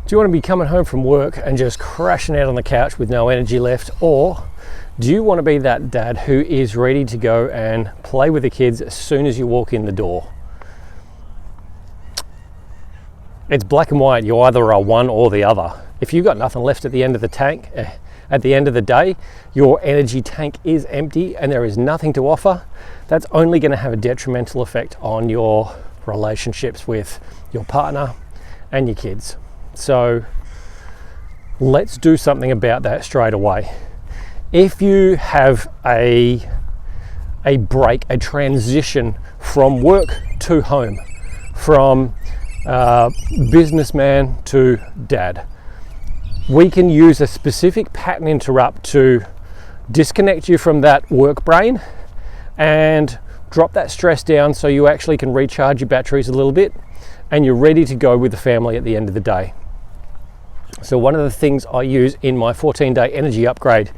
Do you want to be coming home from work and just crashing out on the couch with no energy left? Or do you want to be that dad who is ready to go and play with the kids as soon as you walk in the door? It's black and white. You either are one or the other. If you've got nothing left at the end of the tank, at the end of the day, your energy tank is empty and there is nothing to offer, that's only going to have a detrimental effect on your relationships with your partner and your kids. So let's do something about that straight away. If you have a break, a transition from work to home, from businessman to dad, we can use a specific pattern interrupt to disconnect you from that work brain and drop that stress down so you actually can recharge your batteries a little bit and you're ready to go with the family at the end of the day. So one of the things I use in my 14-day energy upgrade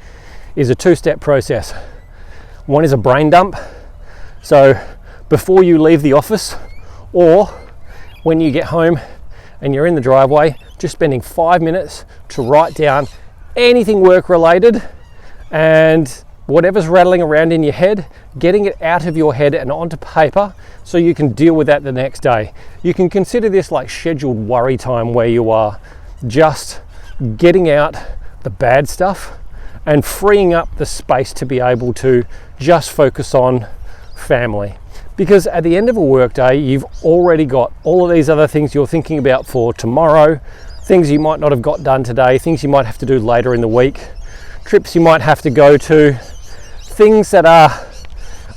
is a two-step process. One is a brain dump. So before you leave the office or when you get home and you're in the driveway, just spending 5 minutes to write down anything work related and whatever's rattling around in your head, getting it out of your head and onto paper so you can deal with that the next day. You can consider this like scheduled worry time, where you are just getting out the bad stuff and freeing up the space to be able to just focus on family. Because at the end of a work day, you've already got all of these other things you're thinking about for tomorrow, things you might not have got done today, things you might have to do later in the week, trips you might have to go to, things that are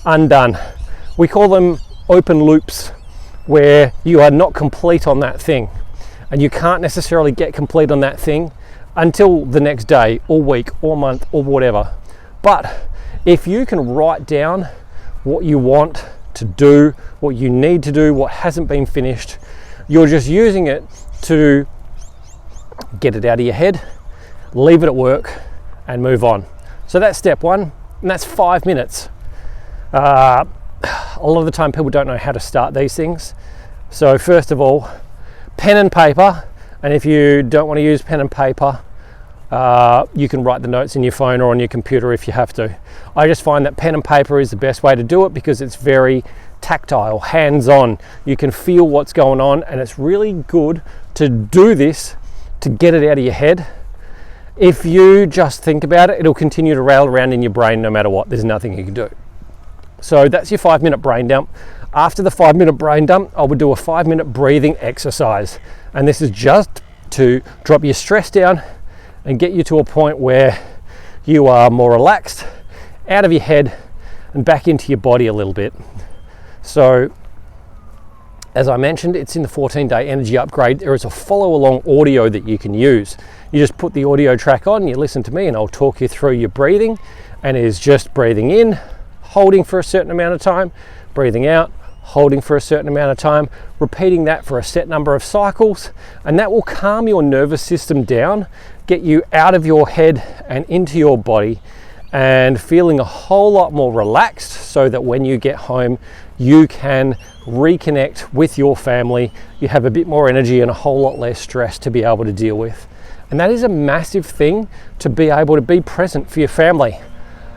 undone. We call them open loops, where you are not complete on that thing and you can't necessarily get complete on that thing until the next day or week or month or whatever. But if you can write down what you want to do, what you need to do, what hasn't been finished, you're just using it to get it out of your head, leave it at work and move on. So that's step one, and that's 5 minutes. A lot of the time people don't know how to start these things. So first of all, pen and paper, and if you don't want to use pen and paper, you can write the notes in your phone or on your computer if you have to. I just find that pen and paper is the best way to do it because it's very tactile, hands-on. You can feel what's going on, and it's really good to do this to get it out of your head. If you just think about it, it'll continue to rattle around in your brain no matter what. There's nothing you can do. So that's your 5 minute brain dump. After the 5 minute brain dump, I would do a 5 minute breathing exercise. And this is just to drop your stress down and get you to a point where you are more relaxed, out of your head and back into your body a little bit. So as I mentioned, it's in the 14-day energy upgrade. There is a follow along audio that you can use. You just put the audio track on, you listen to me, and I'll talk you through your breathing. And it is just breathing in, holding for a certain amount of time, breathing out, holding for a certain amount of time, repeating that for a set number of cycles, and that will calm your nervous system down, get you out of your head and into your body and feeling a whole lot more relaxed, so that when you get home you can reconnect with your family, you have a bit more energy and a whole lot less stress to be able to deal with. And that is a massive thing, to be able to be present for your family.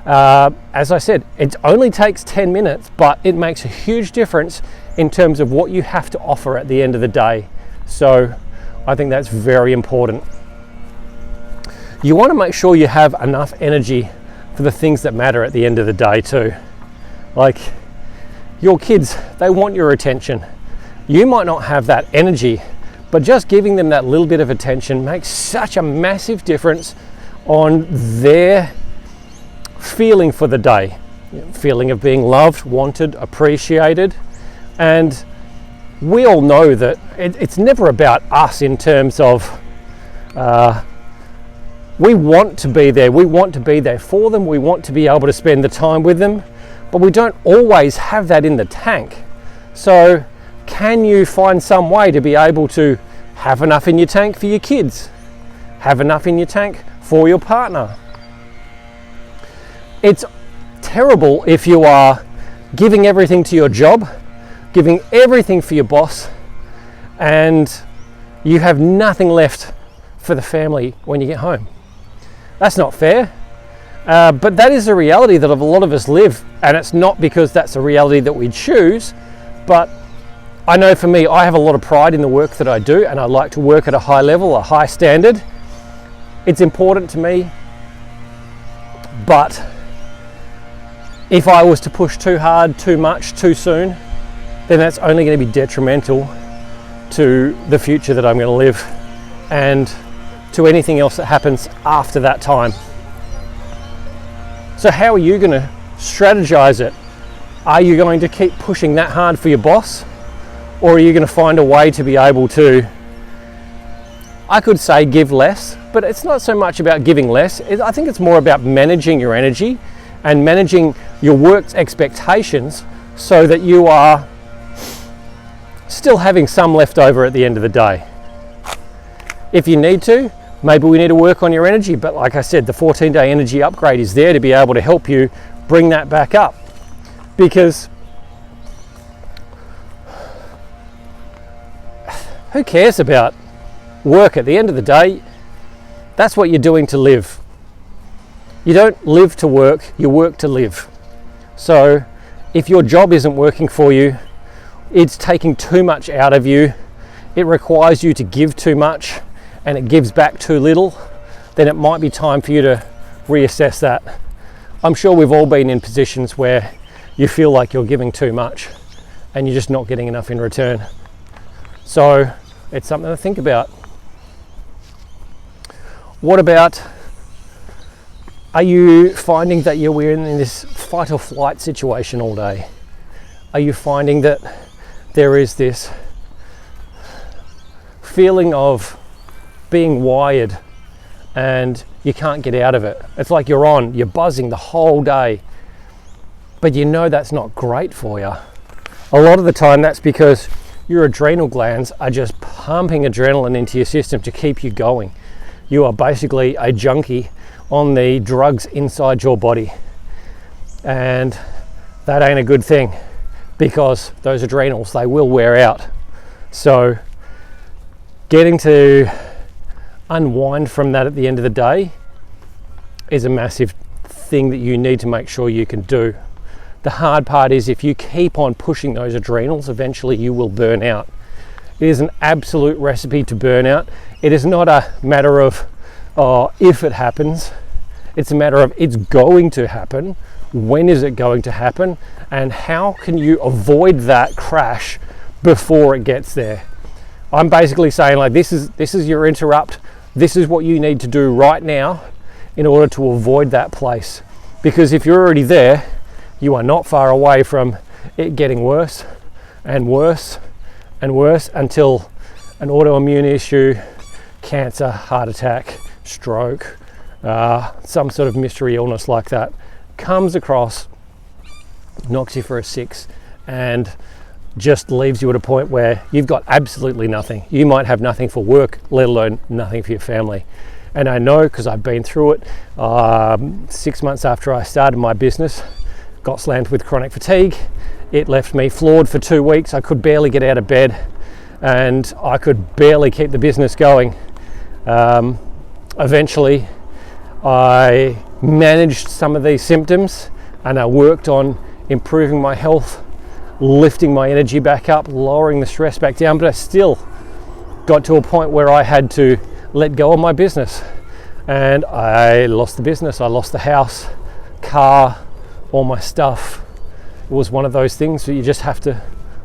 As I said, it only takes 10 minutes, but it makes a huge difference in terms of what you have to offer at the end of the day. So I think that's very important. You want to make sure you have enough energy for the things that matter at the end of the day too. Like your kids, they want your attention. You might not have that energy, but just giving them that little bit of attention makes such a massive difference on their feeling for the day, feeling of being loved, wanted, appreciated. And we all know that it's never about us in terms of we want to be there, we want to be there for them, we want to be able to spend the time with them, but we don't always have that in the tank. So can you find some way to be able to have enough in your tank for your kids, have enough in your tank for your partner? It's terrible if you are giving everything to your job, giving everything for your boss, and you have nothing left for the family when you get home. That's not fair. But that is a reality that a lot of us live, and it's not because that's a reality that we choose, but I know for me, I have a lot of pride in the work that I do, and I like to work at a high level, a high standard. It's important to me, but if I was to push too hard, too much, too soon, then that's only going to be detrimental to the future that I'm going to live and to anything else that happens after that time. So how are you going to strategize it? Are you going to keep pushing that hard for your boss? Or are you going to find a way to be able to, I could say, give less, but it's not so much about giving less. I think it's more about managing your energy and managing your work's expectations so that you are still having some left over at the end of the day. If you need to, maybe we need to work on your energy, but like I said, the 14-day energy upgrade is there to be able to help you bring that back up. Because who cares about work at the end of the day? That's what you're doing to live. You don't live to work, you work to live. So if your job isn't working for you, it's taking too much out of you, it requires you to give too much, and it gives back too little, then it might be time for you to reassess that. I'm sure we've all been in positions where you feel like you're giving too much and you're just not getting enough in return. So it's something to think about. What about, are you finding that you're in this fight or flight situation all day? Are you finding that there is this feeling of being wired and you can't get out of it? It's like you're buzzing the whole day, but you know that's not great for you. A lot of the time that's because your adrenal glands are just pumping adrenaline into your system to keep you going. You are basically a junkie on the drugs inside your body, and that ain't a good thing because those adrenals, they will wear out. So getting to unwind from that at the end of the day is a massive thing that you need to make sure you can do. The hard part is if you keep on pushing those adrenals, eventually you will burn out. It is an absolute recipe to burn out. It is not a matter of if it happens, it's a matter of it's going to happen. When is it going to happen? And how can you avoid that crash before it gets there? I'm basically saying, like, this is your interrupt. This is what you need to do right now in order to avoid that place. Because if you're already there, you are not far away from it getting worse and worse and worse until an autoimmune issue, cancer, heart attack, stroke, some sort of mystery illness like that comes across, knocks you for a six, and just leaves you at a point where you've got absolutely nothing. You might have nothing for work, let alone nothing for your family. And I know because I've been through it. 6 months after I started my business, got slammed with chronic fatigue. It left me floored for 2 weeks. I could barely get out of bed and I could barely keep the business going. Eventually I managed some of these symptoms and I worked on improving my health, lifting my energy back up, lowering the stress back down, but I still got to a point where I had to let go of my business, and I lost the business. I lost the house, car, all my stuff. It was one of those things that you just have to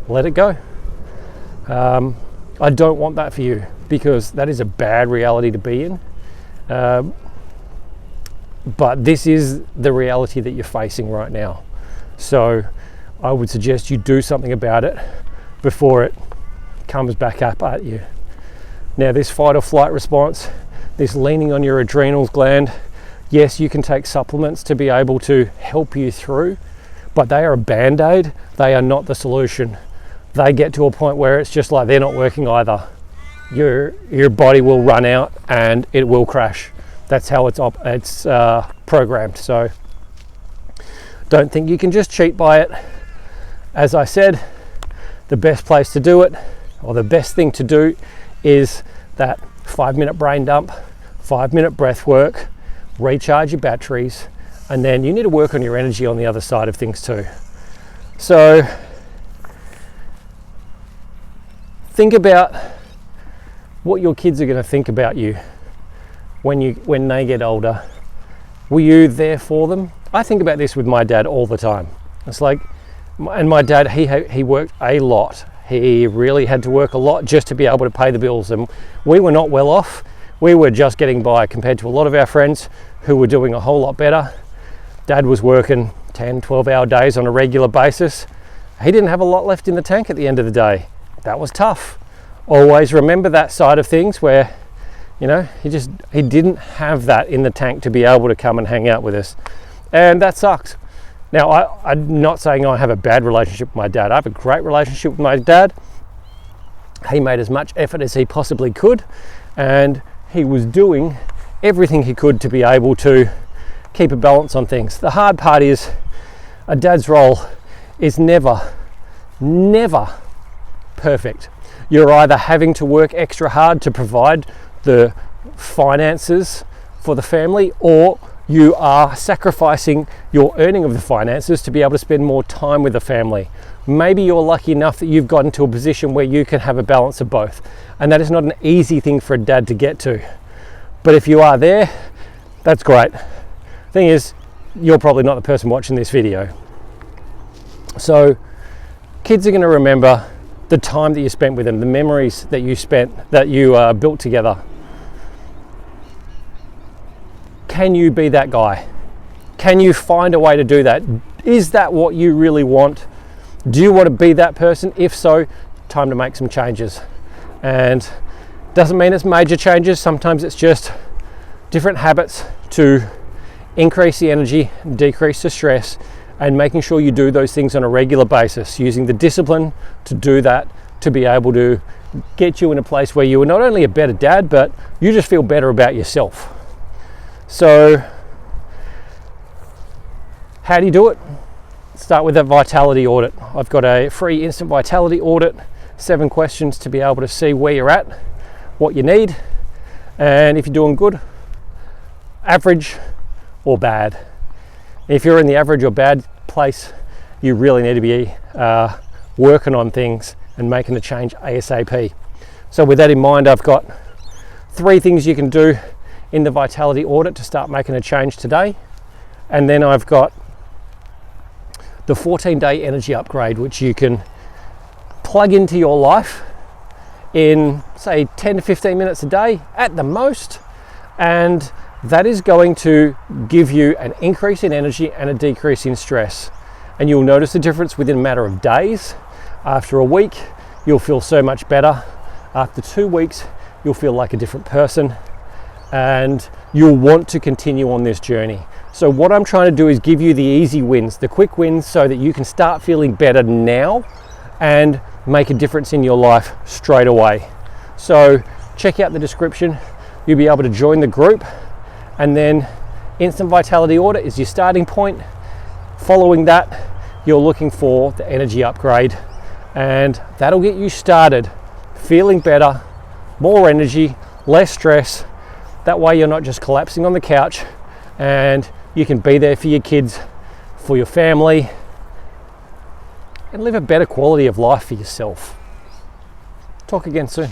let it go. I don't want that for you because that is a bad reality to be in. But this is the reality that you're facing right now. So I would suggest you do something about it before it comes back up at you. Now, this fight or flight response, this leaning on your adrenals gland, yes, you can take supplements to be able to help you through, but they are a band-aid. They are not the solution. They get to a point where it's just like they're not working either. Your body will run out and it will crash. That's how it's programmed. So don't think you can just cheat by it. As I said, the best place to do it, or the best thing to do, is that 5-minute brain dump, 5-minute breath work, recharge your batteries, and then you need to work on your energy on the other side of things too. So think about what your kids are going to think about you when they get older. Were you there for them? I think about this with my dad all the time. It's like, and my dad, he worked a lot. He really had to work a lot just to be able to pay the bills, and we were not well off. We were just getting by compared to a lot of our friends who were doing a whole lot better. Dad was working 10, 12-hour days on a regular basis. He didn't have a lot left in the tank at the end of the day. That was tough. Always remember that side of things where, you know, he didn't have that in the tank to be able to come and hang out with us. And that sucks. Now, I'm not saying I have a bad relationship with my dad. I have a great relationship with my dad. He made as much effort as he possibly could, and he was doing everything he could to be able to keep a balance on things. The hard part is a dad's role is never perfect. You're either having to work extra hard to provide the finances for the family, or you are sacrificing your earning of the finances to be able to spend more time with the family. Maybe you're lucky enough that you've gotten to a position where you can have a balance of both, and that is not an easy thing for a dad to get to. But if you are there, that's great. Thing is, you're probably not the person watching this video. So kids are going to remember the time that you spent with them, the memories that you built together. Can you be that guy? Can you find a way to do that? Is that what you really want? Do you want to be that person? If so, time to make some changes. And doesn't mean it's major changes. Sometimes it's just different habits to increase the energy, decrease the stress, and making sure you do those things on a regular basis, using the discipline to do that, to be able to get you in a place where you are not only a better dad, but you just feel better about yourself. So how do you do it? Start with a vitality audit. I've got a free instant vitality audit, 7 questions to be able to see where you're at, what you need, and if you're doing good, average, or bad. If you're in the average or bad place, you really need to be working on things and making the change ASAP. So with that in mind, I've got 3 things you can do in the vitality audit to start making a change today. And then I've got the 14-day energy upgrade, which you can plug into your life in, say, 10 to 15 minutes a day at the most. And that is going to give you an increase in energy and a decrease in stress. And you'll notice the difference within a matter of days. After a week, you'll feel so much better. After 2 weeks, you'll feel like a different person, and you'll want to continue on this journey. So what I'm trying to do is give you the easy wins, the quick wins, so that you can start feeling better now and make a difference in your life straight away. So check out the description. You'll be able to join the group, and then Instant Vitality Audit is your starting point. Following that, you're looking for the energy upgrade, and that'll get you started feeling better, more energy, less stress. That way you're not just collapsing on the couch, and you can be there for your kids, for your family, and live a better quality of life for yourself. Talk again soon.